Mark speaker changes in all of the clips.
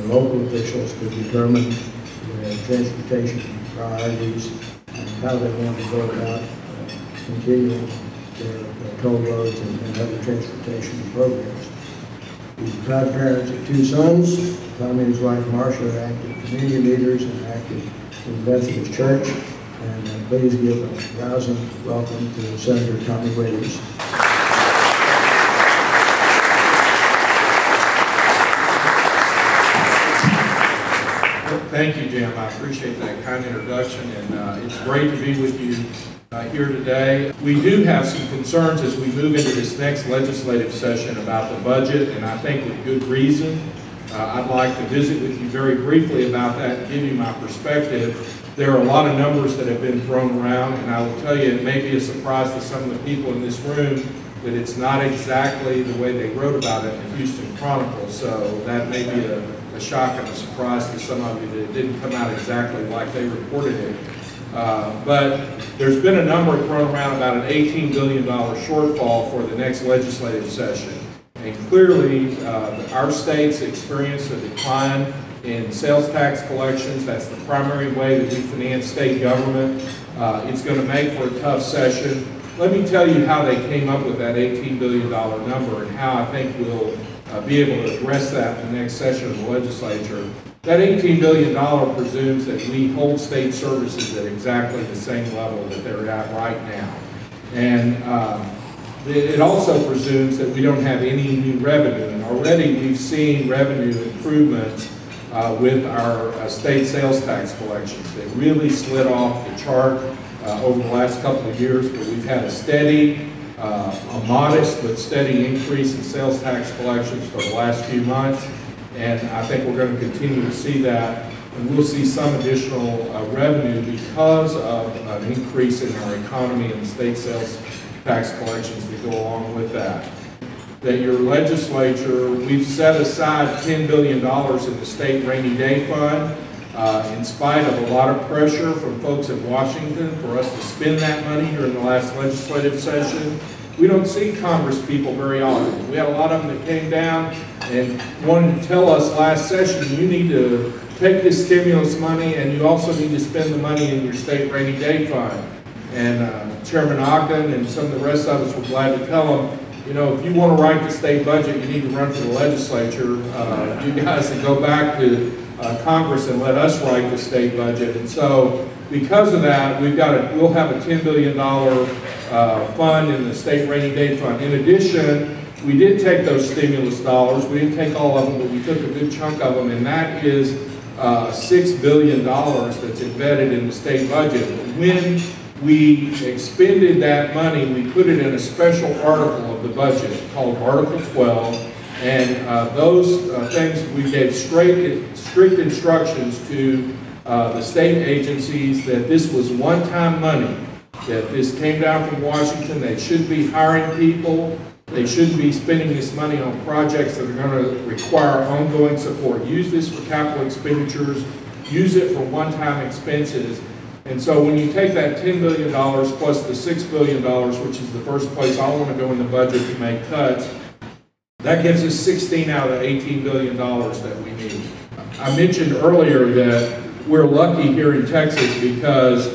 Speaker 1: the local officials to determine the transportation priorities and how they want to go about continuing their toll roads and other transportation programs. He's a proud parent of 2 sons. Tommy and his wife Marcia are active community leaders and active in the Methodist Church. And please give a rousing welcome to Senator Tommy Williams.
Speaker 2: Thank you, Jim. I appreciate that kind introduction, and it's great to be with you here today. We do have some concerns as we move into this next legislative session about the budget, and I think with good reason. I'd like to visit with you very briefly about that and give you my perspective. There are a lot of numbers that have been thrown around, and I will tell you it may be a surprise to some of the people in this room that it's not exactly the way they wrote about it in the Houston Chronicle, so that may be a shock and a surprise to some of you that it didn't come out exactly like they reported it. But there's been a number thrown around about an $18 billion shortfall for the next legislative session. And clearly, our state's experienced a decline in sales tax collections. That's the primary way that we finance state government. It's going to make for a tough session. Let me tell you how they came up with that $18 billion number and how I think we'll be able to address that in the next session of the legislature. That $18 billion presumes that we hold state services at exactly the same level that they're at right now. And it also presumes that we don't have any new revenue. And already we've seen revenue improvements with our state sales tax collections. They really slid off the chart over the last couple of years, but we've had a steady, a modest but steady increase in sales tax collections for the last few months. And I think we're going to continue to see that. And we'll see some additional revenue because of an increase in our economy and the state sales tax collections that go along with that. That your legislature, we've set aside $10 billion in the state rainy day fund in spite of a lot of pressure from folks in Washington for us to spend that money during the last legislative session. We don't see Congress people very often. We had a lot of them that came down and wanted to tell us last session, you need to take this stimulus money and you also need to spend the money in your state rainy day fund. And Chairman Ogden and some of the rest of us were glad to tell them, you know, if you want to write the state budget, you need to run for the legislature. You guys can go back to Congress and let us write the state budget. And so because of that, we'll have a $10 billion fund in the state rainy day fund. In addition, we did take those stimulus dollars. We didn't take all of them, but we took a good chunk of them, and that is $6 billion that's embedded in the state budget. When we expended that money, we put it in a special article of the budget called Article 12, and those things we gave strict instructions to the state agencies that this was one-time money, that this came down from Washington. They should be hiring people. They shouldn't be spending this money on projects that are going to require ongoing support. Use this for capital expenditures. Use it for one-time expenses. And so when you take that $10 billion plus the $6 billion, which is the first place I want to go in the budget to make cuts, that gives us 16 out of the $18 billion that we need. I mentioned earlier that we're lucky here in Texas because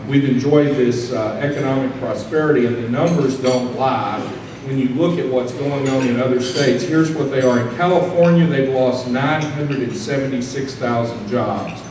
Speaker 2: we've enjoyed this economic prosperity, and the numbers don't lie. When you look at what's going on in other states, here's what they are. In California, they've lost 976,000 jobs.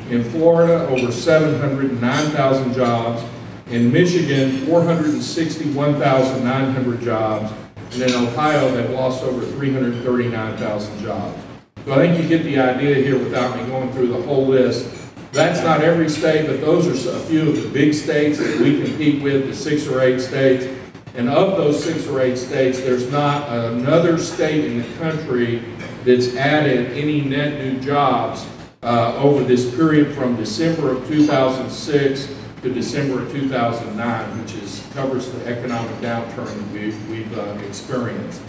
Speaker 2: In Florida, over 709,000 jobs. In Michigan, 461,900 jobs. And in Ohio, they've lost over 339,000 jobs. So I think you get the idea here without me going through the whole list. That's not every state, but those are a few of the big states that we compete with, the 6 or 8 states. And of those 6 or 8 states, there's not another state in the country that's added any net new jobs over this period from December of 2006 to December of 2009, which covers the economic downturn that we've experienced.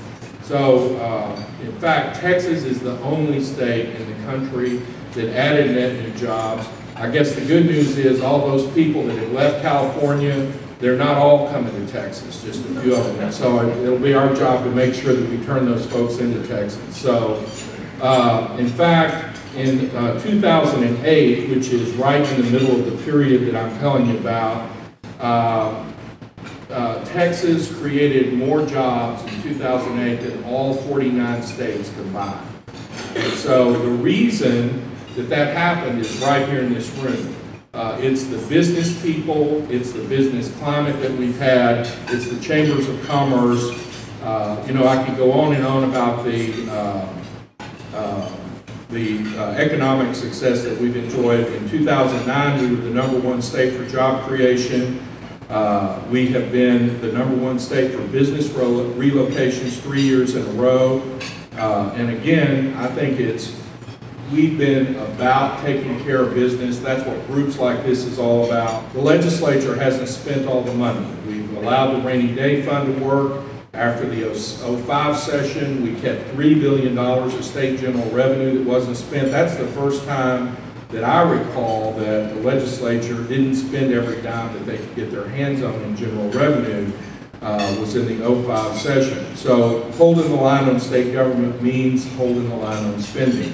Speaker 2: So, in fact, Texas is the only state in the country that added net new jobs. I guess the good news is all those people that have left California, they're not all coming to Texas, just a few of them. So it'll be our job to make sure that we turn those folks into Texans. So In fact, in 2008, which is right in the middle of the period that I'm telling you about, Texas created more jobs in 2008 than all 49 states combined. And so the reason that happened is right here in this room. It's the business people, it's the business climate that we've had, it's the chambers of commerce. I could go on and on about the economic success that we've enjoyed. In 2009, we were the #1 state for job creation. We have been the #1 state for business relocations 3 years in a row. And again, I think we've been about taking care of business. That's what groups like this is all about. The legislature hasn't spent all the money. We've allowed the rainy day fund to work. After the 05 session, we kept $3 billion of state general revenue that wasn't spent. That's the first time that I recall that the legislature didn't spend every dime that they could get their hands on in general revenue. Was in the 05 session. So holding the line on state government means holding the line on spending.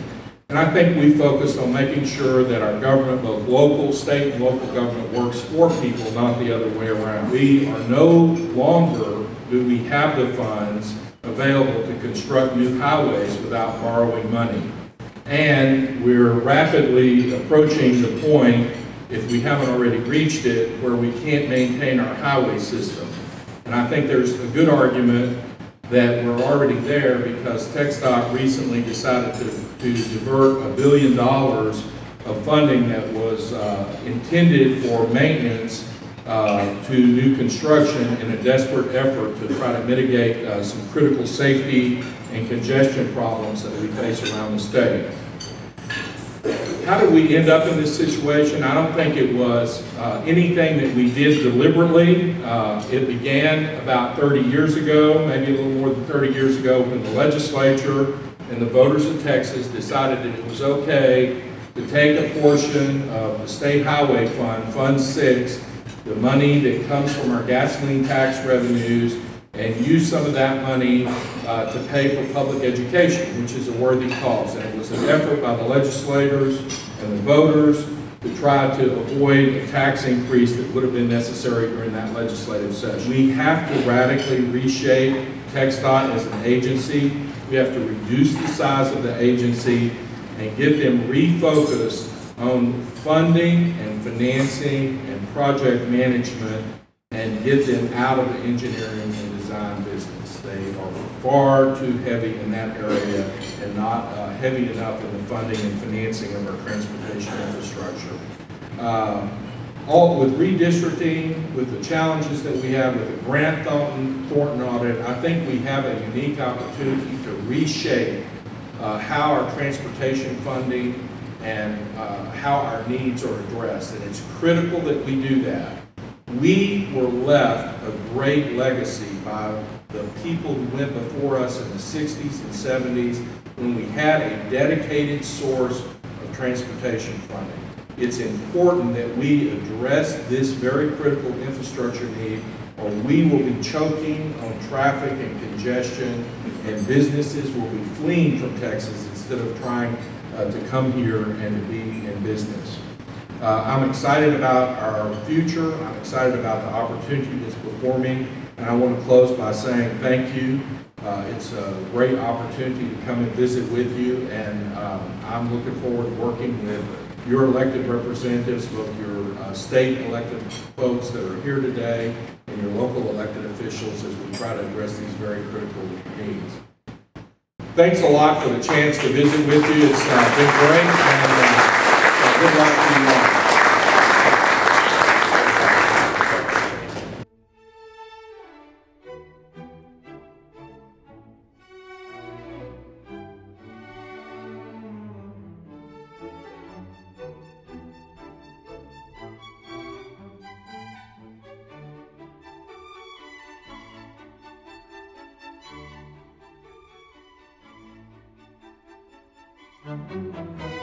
Speaker 2: And I think we focused on making sure that our government, both local, state, and local government, works for people, not the other way around. We are no longer, do we have the funds available to construct new highways without borrowing money. And we're rapidly approaching the point, if we haven't already reached it, where we can't maintain our highway system. And I think there's a good argument that we're already there because TxDOT recently decided to divert $1 billion of funding that was intended for maintenance to new construction in a desperate effort to try to mitigate some critical safety and congestion problems that we face around the state. How did we end up in this situation? I don't think it was anything that we did deliberately. It began about 30 years ago, maybe a little more than 30 years ago, when the legislature and the voters of Texas decided that it was okay to take a portion of the state highway fund, Fund 6, the money that comes from our gasoline tax revenues, and use some of that money to pay for public education, which is a worthy cause. And it was an effort by the legislators and the voters to try to avoid a tax increase that would have been necessary during that legislative session. We have to radically reshape TxDOT as an agency. We have to reduce the size of the agency and get them refocused on funding and financing and project management and get them out of the engineering and design business. They are far too heavy in that area and not heavy enough in the funding and financing of our transportation infrastructure. All with redistricting, with the challenges that we have with the Grant Thornton audit, I think we have a unique opportunity to reshape how our transportation funding and how our needs are addressed. And it's critical that we do that. We were left a great legacy by the people who went before us in the 60s and 70s when we had a dedicated source of transportation funding. It's important that we address this very critical infrastructure need, or we will be choking on traffic and congestion, and businesses will be fleeing from Texas instead of trying to come here and to be in business. I'm excited about our future. I'm excited about the opportunity that's before me, and I want to close by saying thank you. It's a great opportunity to come and visit with you, and I'm looking forward to working with your elected representatives, both your state elected folks that are here today and your local elected officials as we try to address these very critical needs. Thanks a lot for the chance to visit with you. It's been great, and good luck to you all.
Speaker 3: Thank you.